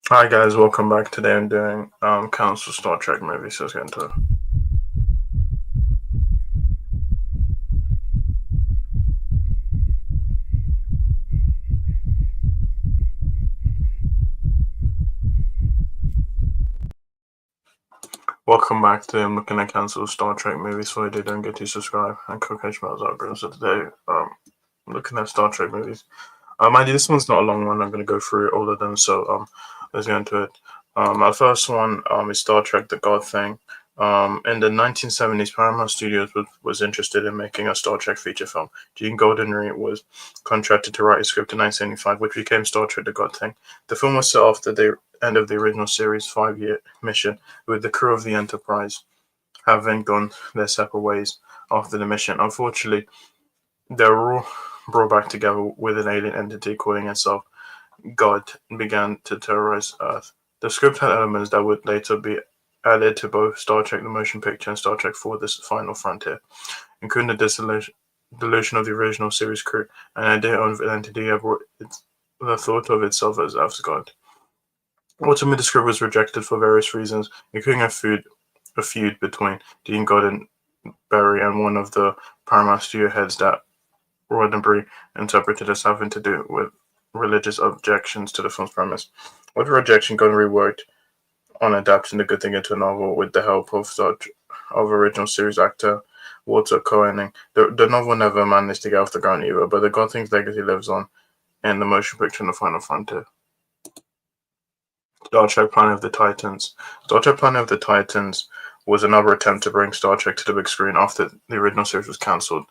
Hi guys, welcome back. Today I'm doing Council Star Trek movie, so let's get into it. Welcome back. Today I'm looking at Council Star Trek movies, so if you don't get to subscribe and click HBL's algorithm. So today I'm looking at Star Trek movies. Mind you, this one's not a long one. I'm going to go through all of them, so let's get into it. Our first one is Star Trek: The God Thing. In the 1970s, Paramount Studios was interested in making a Star Trek feature film. Gene Roddenberry was contracted to write a script in 1975, which became Star Trek: The God Thing. The film was set after the end of the original series' 5-year mission, with the crew of the Enterprise having gone their separate ways after the mission. Unfortunately, they were all brought back together with an alien entity calling itself God and began to terrorize Earth. The script had elements that would later be added to both Star Trek the Motion Picture and Star Trek IV: The Final Frontier, including the delusion of the original series crew, an idea of an entity that brought the thought of itself as Earth's God. Ultimately, the script was rejected for various reasons, including a feud between Dean Roddenberry and one of the Paramount studio heads that Roddenberry interpreted as having to do with religious objections to the film's premise. With the rejection, Goddenberry worked on adapting The Good Thing into a novel with the help of original series actor Walter Koenig. The novel never managed to get off the ground either, but the God Thing's legacy lives on in the motion picture and The Final Frontier. Star Trek Planet of the Titans. Star Trek Planet of the Titans was another attempt to bring Star Trek to the big screen after the original series was cancelled.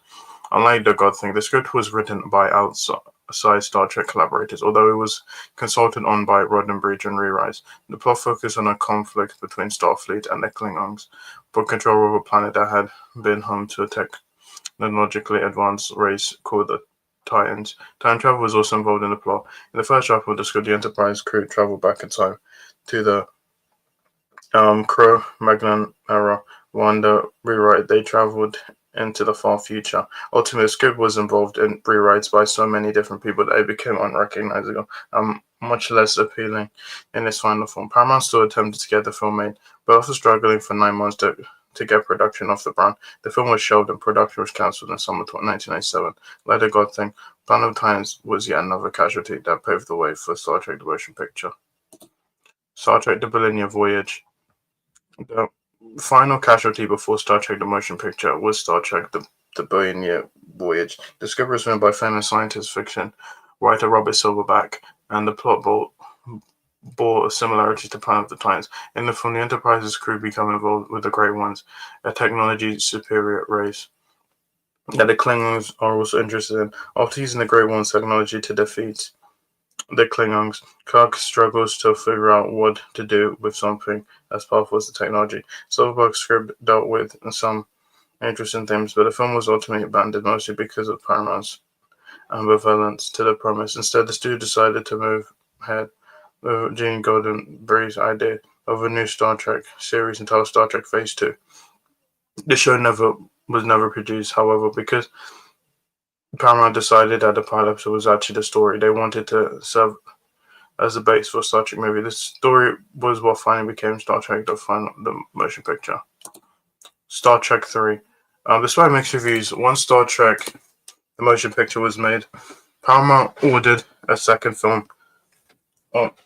Unlike The God Thing, the script was written by outside Star Trek collaborators, although it was consulted on by Roddenberry and rewrites. The plot focused on a conflict between Starfleet and the Klingons for control of a planet that had been home to a technologically advanced race called the Titans. Time travel was also involved in the plot. In the first draft of the script, the Enterprise crew traveled back in time to the Cro-Magnon era. When the rewrite, they traveled into the far future. Ultimately, the script was involved in rewrites by so many different people that it became unrecognizable and much less appealing in its final form. Paramount still attempted to get the film made, but after struggling for 9 months to get production off the ground, the film was shelved and production was cancelled in summer 1997. Like The God Thing, Planet of Titans was yet another casualty that paved the way for Star Trek: The Motion Picture. Star Trek: The Millennium Voyage. The final casualty before Star Trek the Motion Picture was Star Trek the Billion Year Voyage. The script was written by famous science fiction writer Robert Silverback, and the plot bore similarities to Planet of the Titans. In the film, the Enterprise's crew become involved with the Great Ones, a technology superior race that the Klingons are also interested in. After using the Great One's technology to defeat the Klingons, Kirk struggles to figure out what to do with something as powerful as the technology. Silverberg's script dealt with some interesting themes, but the film was ultimately abandoned mostly because of Paramount's ambivalence to the premise. Instead, the studio decided to move ahead with Gene Roddenberry's idea of a new Star Trek series entitled Star Trek Phase 2. The show was never produced, however, because Paramount decided that the pilot was actually the story they wanted to serve as the base for a Star Trek movie. This story was what finally became Star Trek: The Motion Picture. Star Trek 3. Despite mixed reviews, once Star Trek: The Motion Picture was made, Paramount ordered a second film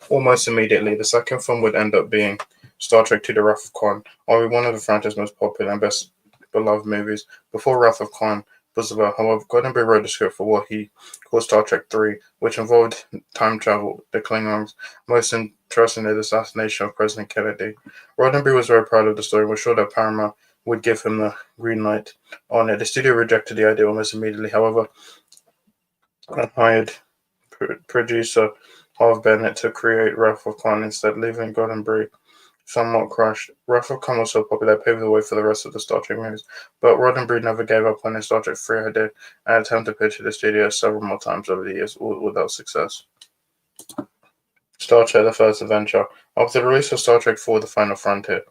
almost immediately. The second film would end up being Star Trek II: The Wrath of Khan, arguably one of the franchise's most popular and best beloved movies. Before Wrath of Khan was about, however, Roddenberry wrote the script for what he called Star Trek 3, which involved time travel, the Klingons, most interestingly, the assassination of President Kennedy. Roddenberry was very proud of the story and was sure that Paramount would give him the green light on it. The studio rejected the idea almost immediately, however, and hired producer Harve Bennett to create Wrath of Khan instead, leaving Roddenberry somewhat crushed. Wrath of Khan was so popular that paved the way for the rest of the Star Trek movies, but Roddenberry never gave up on his Star Trek 3 idea and attempted to pitch it to the studio several more times over the years, all without success. Star Trek: The First Adventure. After the release of Star Trek IV: The Final Frontier,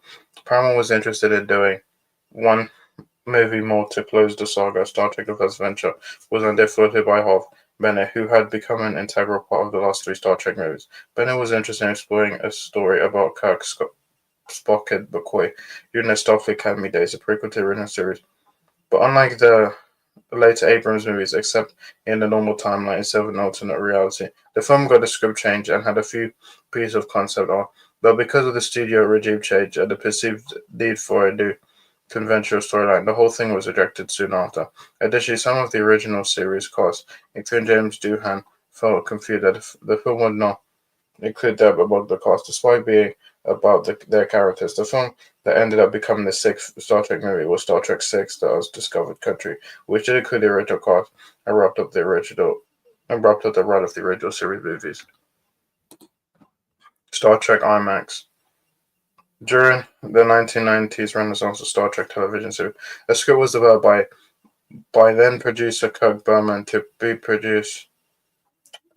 Paramount was interested in doing one movie more to close the saga. Star Trek: The First Adventure was an idea floated by Hoff Bennett, who had become an integral part of the last three Star Trek movies. Bennett was interested in exploring a story about Kirk, Spock, and McCoy during their Starfleet Academy days, a prequel to the original series. But unlike the later Abrams movies, except in the normal timeline instead of an alternate reality, the film got a script change and had a few pieces of concept art. But because of the studio regime change and the perceived need for a new conventional storyline, the whole thing was rejected soon after. Additionally, some of the original series cast, including James Doohan, felt confused that the film would not include them among the cast, despite being about their characters. The film that ended up becoming the sixth Star Trek movie was Star Trek VI: Stars Discovered Country, which did include the original cast and wrapped up the run of the original series movies. Star Trek IMAX. During the 1990s renaissance of Star Trek television series, a script was developed by then producer Kirk Berman to be produced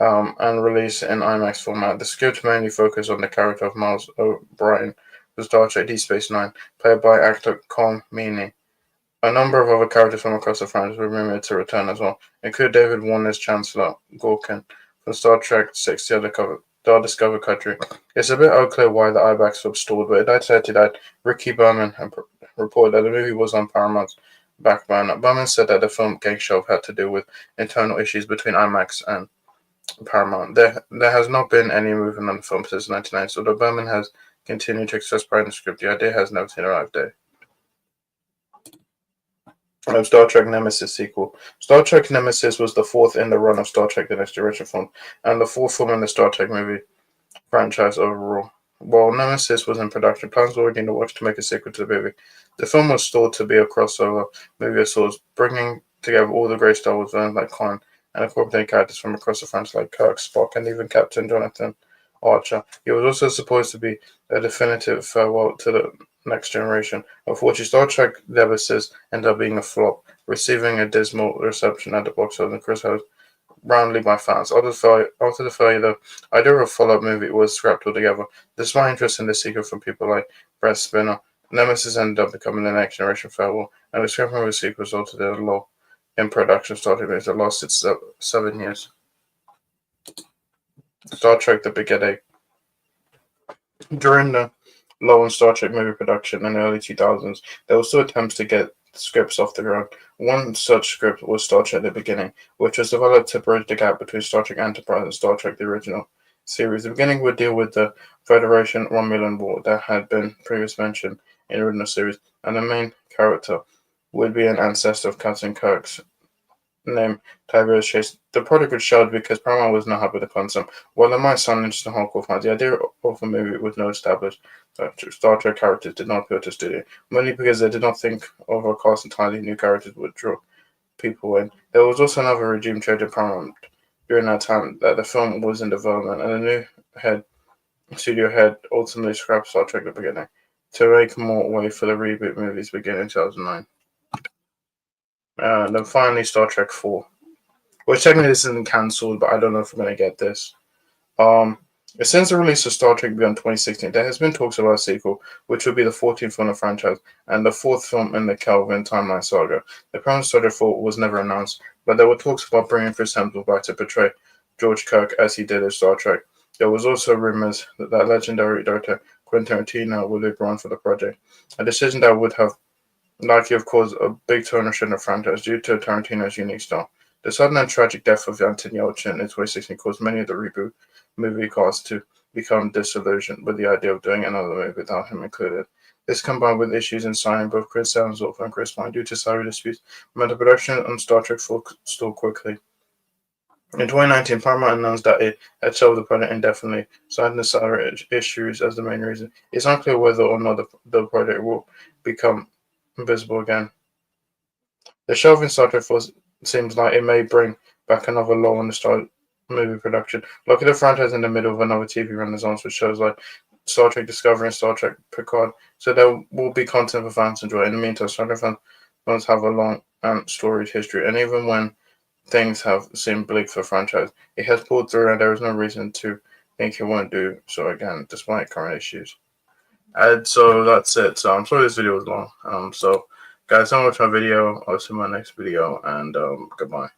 and released in IMAX format. The script mainly focused on the character of Miles O'Brien for Star Trek Deep Space Nine, played by actor Colm Meaney. A number of other characters from across the franchise were rumored to return as well, including David Warner's Chancellor Gorkin from Star Trek VI: The Undiscovered Country. It's a bit unclear why the IMAX was stalled, but in 1999, Ricky Berman reported that the movie was on Paramount's back burner. Berman said that the film Gang Shelf had to do with internal issues between IMAX and Paramount. There has not been any movement on the film since 1990, so although Berman has continued to express pride in the script, the idea has never seen a live day. Star Trek Nemesis sequel. Star Trek Nemesis was the fourth in the run of Star Trek The Next Generation film, and the fourth film in the Star Trek movie franchise overall. While Nemesis was in production, plans were already in the works to make a sequel to the movie. The film was thought to be a crossover movie of sorts, bringing together all the great Star Wars villains like Khan and incorporating characters from across the franchise like Kirk, Spock, and even Captain Jonathan Archer. It was also supposed to be a definitive farewell to the Next Generation. Unfortunately, Star Trek Nemesis ended up being a flop, receiving a dismal reception at the box office and criticized roundly by fans. After the failure, the idea of a follow-up movie was scrapped altogether. Despite interest in the sequel from people like Brett Spinner, Nemesis ended up becoming the Next Generation farewell, and the scrapping of the sequel resulted in a lull in production starting it lost its 7 years. Star Trek The Beginning. During the lull in Star Trek movie production in the early 2000s, there were still attempts to get scripts off the ground. One such script was Star Trek The Beginning, which was developed to bridge the gap between Star Trek Enterprise and Star Trek the original series. The Beginning would deal with the Federation Romulan War that had been previously mentioned in the original series, and the main character would be an ancestor of Captain Kirk's, named Tiberius Chase. The project was shelved because Paramount was not happy with the concept. While it might sound interesting to hardcore fans, the idea of a movie with no established Star Trek characters did not appeal to the studio, mainly because they did not think of a cast entirely new characters would draw people in. There was also another regime change at Paramount during that time that the film was in development, and the new studio head ultimately scrapped Star Trek The Beginning to make more way for the reboot movies beginning in 2009. Then finally, Star Trek 4. Which technically this isn't cancelled, but I don't know if we're going to get this. Since the release of Star Trek Beyond 2016, there has been talks about a sequel, which would be the 14th film in the franchise and the fourth film in the Kelvin timeline saga. The current Star Trek 4 was never announced, but there were talks about bringing Chris Hemsworth back to portray George Kirk as he did in Star Trek. There was also rumors that legendary director Quentin Tarantino would be brought for the project, a decision that would have likely have caused a big turnish in the franchise due to Tarantino's unique style. The sudden and tragic death of Anton Yelchin in 2016 caused many of the reboot movie cast to become disillusioned with the idea of doing another movie without him included. This combined with issues in signing both Chris Hemsworth and Chris Pine due to salary disputes meant the production on Star Trek 4 stalled quickly. In 2019, Paramount announced that it had shelved the project indefinitely, citing the salary issues as the main reason. It's unclear whether or not the project will become visible again. The shelving Star Trek 4 seems like it may bring back another lull in the Star movie production. Look at the franchise in the middle of another TV renaissance with shows like Star Trek Discovery and Star Trek Picard, so there will be content for fans to enjoy. In the meantime, Star Trek fans have a long and storied history, and even when things have seemed bleak for the franchise, it has pulled through, and there is no reason to think it won't do so again, despite current issues. And so that's it. So I'm sorry this video was long. So guys, so much for my video. I'll see you in my next video, and goodbye.